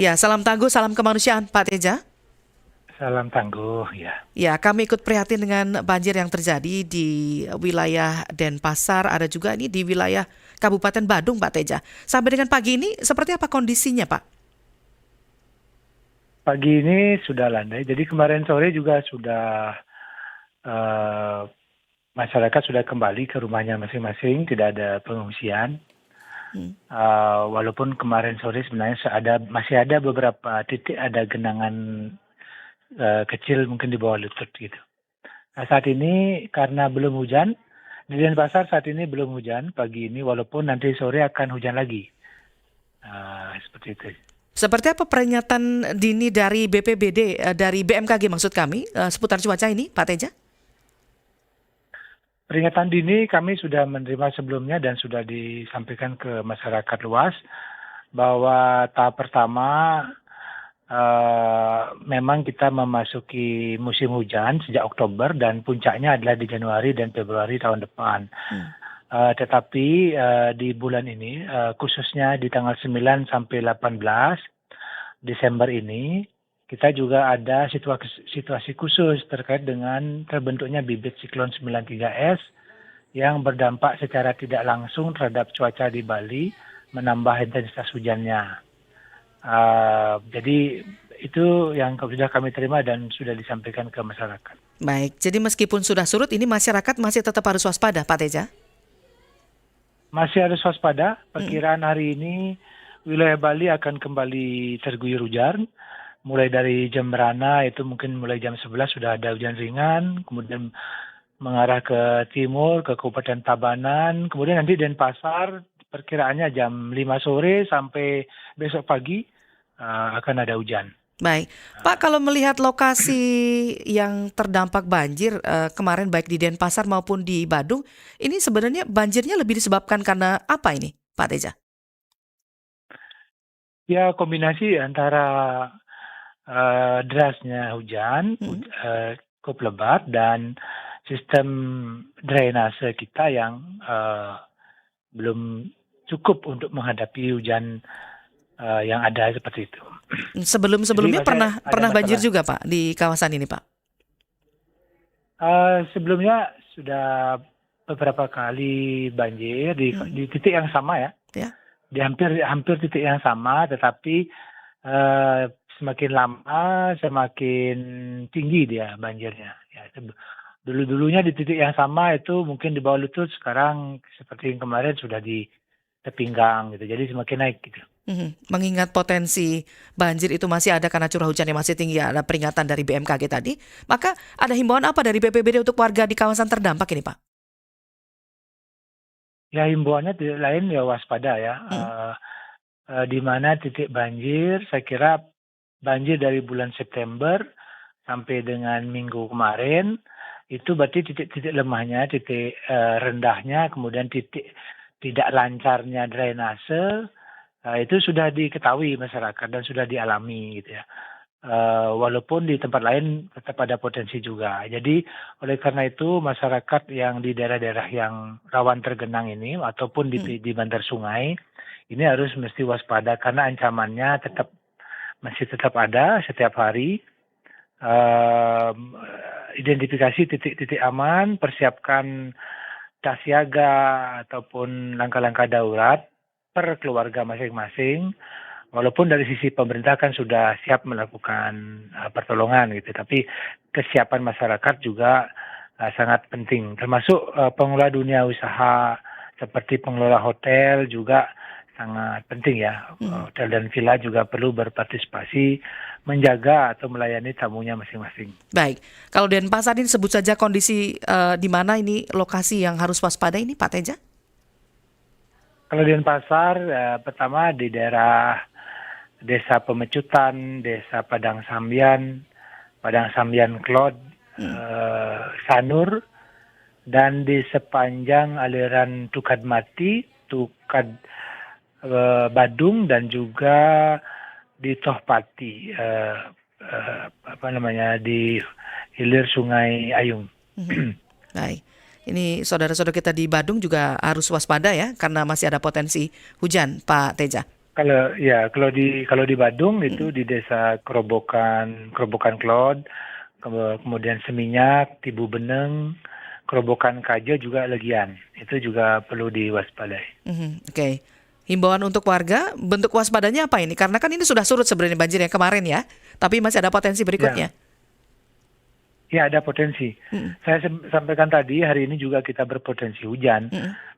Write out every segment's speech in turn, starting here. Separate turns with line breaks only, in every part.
Ya, salam tangguh, salam kemanusiaan, Pak Teja.
Salam tangguh ya.
Ya, kami ikut prihatin dengan banjir yang terjadi di wilayah Denpasar, ada juga ini di wilayah Kabupaten Badung, Pak Teja. Sampai dengan pagi ini, seperti apa kondisinya, Pak?
Pagi ini sudah landai. Jadi kemarin sore juga sudah eh, masyarakat sudah kembali ke rumahnya masing-masing, tidak ada pengungsian.
Hmm.
Walaupun kemarin sore sebenarnya masih ada beberapa titik ada genangan kecil mungkin di bawah lutut gitu. Nah, saat ini karena belum hujan, di Denpasar saat ini belum hujan pagi ini, walaupun nanti sore akan hujan lagi. Seperti itu.
Seperti apa peringatan dini dari BPBD, dari BMKG maksud kami, seputar cuaca ini, Pak Teja?
Peringatan dini kami sudah menerima sebelumnya dan sudah disampaikan ke masyarakat luas bahwa tahap pertama memang kita memasuki musim hujan sejak Oktober dan puncaknya adalah di Januari dan Februari tahun depan.
Hmm.
Tetapi di bulan ini, khususnya di tanggal 9 sampai 18 Desember ini, kita juga ada situasi khusus terkait dengan terbentuknya bibit siklon 93S yang berdampak secara tidak langsung terhadap cuaca di Bali, menambah intensitas hujannya. Jadi itu yang sudah kami terima dan sudah disampaikan ke masyarakat.
Baik, jadi meskipun sudah surut, ini masyarakat masih tetap harus waspada, Pak Teja?
Masih harus waspada,
Hmm.
perkiraan hari ini wilayah Bali akan kembali terguyur hujan. Mulai dari jam berana itu mungkin mulai jam 11 sudah ada hujan ringan, kemudian mengarah ke timur, ke Kabupaten Tabanan, kemudian nanti Denpasar perkiraannya jam 5 sore sampai besok pagi akan ada hujan.
Baik, Pak, kalau melihat lokasi yang terdampak banjir kemarin baik di Denpasar maupun di Badung, ini sebenarnya banjirnya lebih disebabkan karena apa ini, Pak Teja?
Ya kombinasi antara derasnya hujan,
Hmm.
cukup lebat dan sistem drainase kita yang belum cukup untuk menghadapi hujan yang ada seperti itu. Jadi
Sebelum-sebelumnya
masih
pernah
ada
pernah banjir
masalah.
juga, Pak, di kawasan ini, Pak?
Sebelumnya sudah beberapa kali banjir
Hmm.
di titik yang sama ya,
Ya.
di hampir hampir titik yang sama, tetapi eh, semakin lama semakin tinggi dia banjirnya. Ya, dulu-dulunya di titik yang sama itu mungkin di bawah lutut, sekarang seperti yang kemarin sudah di sepinggang gitu. Jadi semakin naik gitu.
Mengingat potensi banjir itu masih ada karena curah hujan yang masih tinggi, ada peringatan dari BMKG tadi, maka ada himbauan apa dari BPBD untuk warga di kawasan terdampak ini, Pak?
Ya himbauannya tidak lain ya waspada ya.
Hmm.
Di mana titik banjir, saya kira banjir dari bulan September sampai dengan minggu kemarin, itu berarti titik-titik lemahnya, titik rendahnya, kemudian titik tidak lancarnya drainase, itu sudah diketahui masyarakat dan sudah dialami gitu ya. Walaupun di tempat lain tetap ada potensi juga. Jadi oleh karena itu masyarakat yang di daerah-daerah yang rawan tergenang ini ataupun
Hmm.
di bantar sungai ini harus mesti waspada karena ancamannya masih tetap ada setiap hari. Ehm, Identifikasi titik-titik aman, persiapkan tas siaga ataupun langkah-langkah darurat per keluarga masing-masing. Walaupun dari sisi pemerintah kan sudah siap melakukan pertolongan gitu, tapi kesiapan masyarakat juga sangat penting. Termasuk pengelola dunia usaha seperti pengelola hotel juga sangat penting ya.
Hmm.
Hotel dan villa juga perlu berpartisipasi menjaga atau melayani tamunya masing-masing.
Baik, kalau Denpasar ini sebut saja kondisi di mana ini lokasi yang harus waspada ini, Pak Teja?
Kalau di Denpasar, pertama di daerah Desa Pemecutan, Desa Padang Sambian Klod,
Hmm.
Sanur, dan di sepanjang aliran Tukad Mati, Tukad Badung, dan juga di Tohpati, apa namanya, di hilir Sungai Ayung.
Mhm. Baik. Ini saudara-saudara kita di Badung juga harus waspada ya karena masih ada potensi hujan, Pak Teja.
Kalau di Badung itu di desa Kerobokan Klod, kemudian Seminyak, Tibu Beneng, Kerobokan Kajo juga Legian. Itu juga perlu diwaspadai.
Oke. Himbauan untuk warga, bentuk waspadanya apa ini? Karena kan ini sudah surut sebenarnya banjir yang kemarin ya, tapi masih ada potensi berikutnya.
Ya, ada potensi. Saya sampaikan tadi, hari ini juga kita berpotensi hujan.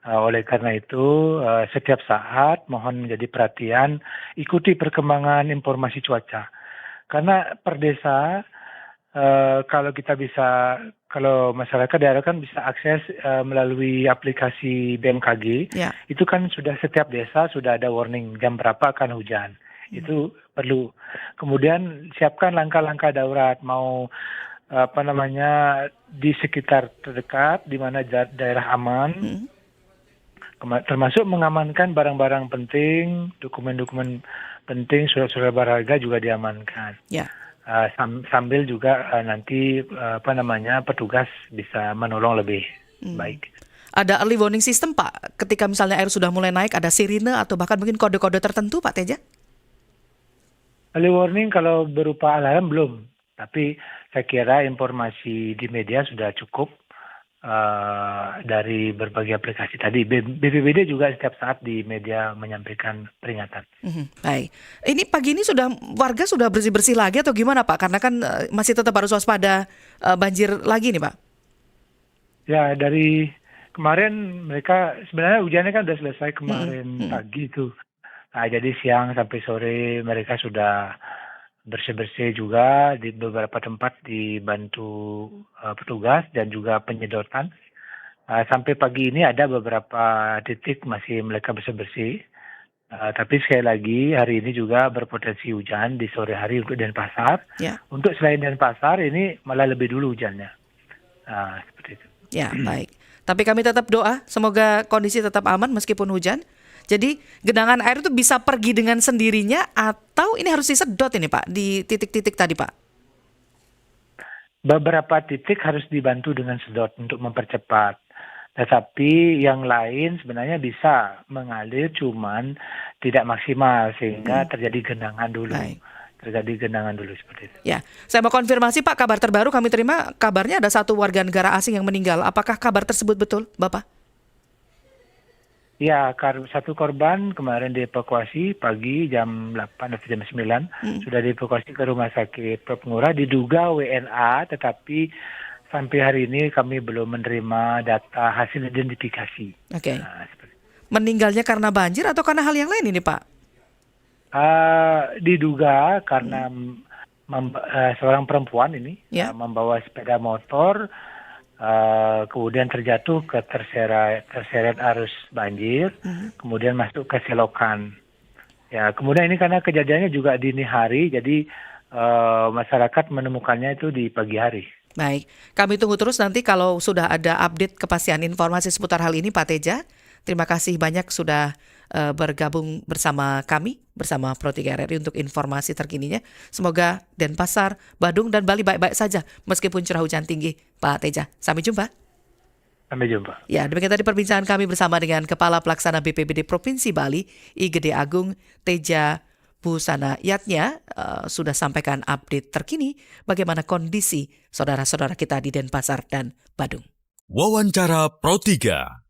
Oleh karena itu, setiap saat mohon menjadi perhatian, ikuti perkembangan informasi cuaca. Karena per desa, kalau masyarakat daerah kan bisa akses melalui aplikasi BMKG,
Ya.
itu kan sudah setiap desa sudah ada warning jam berapa akan hujan. Itu perlu. Kemudian siapkan langkah-langkah darurat, mau di sekitar terdekat di mana daerah aman, termasuk mengamankan barang-barang penting, dokumen-dokumen penting, surat-surat berharga juga diamankan.
Ya.
Sambil juga nanti petugas bisa menolong lebih baik.
Ada early warning system Pak, ketika misalnya air sudah mulai naik, ada sirine atau bahkan mungkin kode-kode tertentu Pak Teja?
Early warning kalau berupa alarm belum, tapi saya kira informasi di media sudah cukup dari berbagai aplikasi tadi. BPBD juga setiap saat di media menyampaikan peringatan.
Baik. Ini pagi ini warga sudah bersih-bersih lagi atau gimana Pak? Karena kan masih tetap harus waspada banjir lagi nih Pak.
Ya, dari kemarin mereka sebenarnya hujannya kan sudah selesai kemarin pagi itu. Nah, jadi siang sampai sore mereka sudah bersih-bersih juga di beberapa tempat dibantu petugas dan juga penyedotan. Sampai pagi ini ada beberapa titik masih mereka bersih-bersih. Tapi sekali lagi hari ini juga berpotensi hujan di sore hari untuk Denpasar.
Ya.
Untuk selain Denpasar ini malah lebih dulu hujannya. Seperti itu.
Ya, baik. Tapi kami tetap doa semoga kondisi tetap aman meskipun hujan. Jadi genangan air itu bisa pergi dengan sendirinya atau ini harus disedot ini Pak di titik-titik tadi Pak?
Beberapa titik harus dibantu dengan sedot untuk mempercepat. Tetapi yang lain sebenarnya bisa mengalir cuman tidak maksimal sehingga terjadi genangan dulu.
Baik.
Terjadi genangan dulu seperti itu.
Ya, saya mau konfirmasi Pak, kabar terbaru kami terima kabarnya ada satu warga negara asing yang meninggal. Apakah kabar tersebut betul Bapak?
Ya, satu korban kemarin dievakuasi pagi jam 8 atau jam 9. Sudah dievakuasi ke rumah sakit Prof. Ngurah, diduga WNA, tetapi sampai hari ini kami belum menerima data hasil identifikasi.
Oke. Meninggalnya karena banjir atau karena hal yang lain ini Pak?
Diduga karena seorang perempuan ini membawa sepeda motor, kemudian terjatuh ke terseret arus banjir, kemudian masuk ke selokan. Ya, kemudian ini karena kejadiannya juga dini hari, jadi masyarakat menemukannya itu di pagi hari.
Baik, kami tunggu terus nanti kalau sudah ada update kepastian informasi seputar hal ini Pak Teja. Terima kasih banyak sudah bergabung bersama kami, bersama Pro 3 RRI untuk informasi terkininya. Semoga Denpasar, Badung, dan Bali baik-baik saja meskipun curah hujan tinggi. Pak Teja, sampai jumpa.
Sampai jumpa.
Ya, demikian tadi perbincangan kami bersama dengan Kepala Pelaksana BPBD Provinsi Bali, I Gede Agung Teja Busana Yatnya, sudah sampaikan update terkini bagaimana kondisi saudara-saudara kita di Denpasar dan Badung.
Wawancara Pro 3.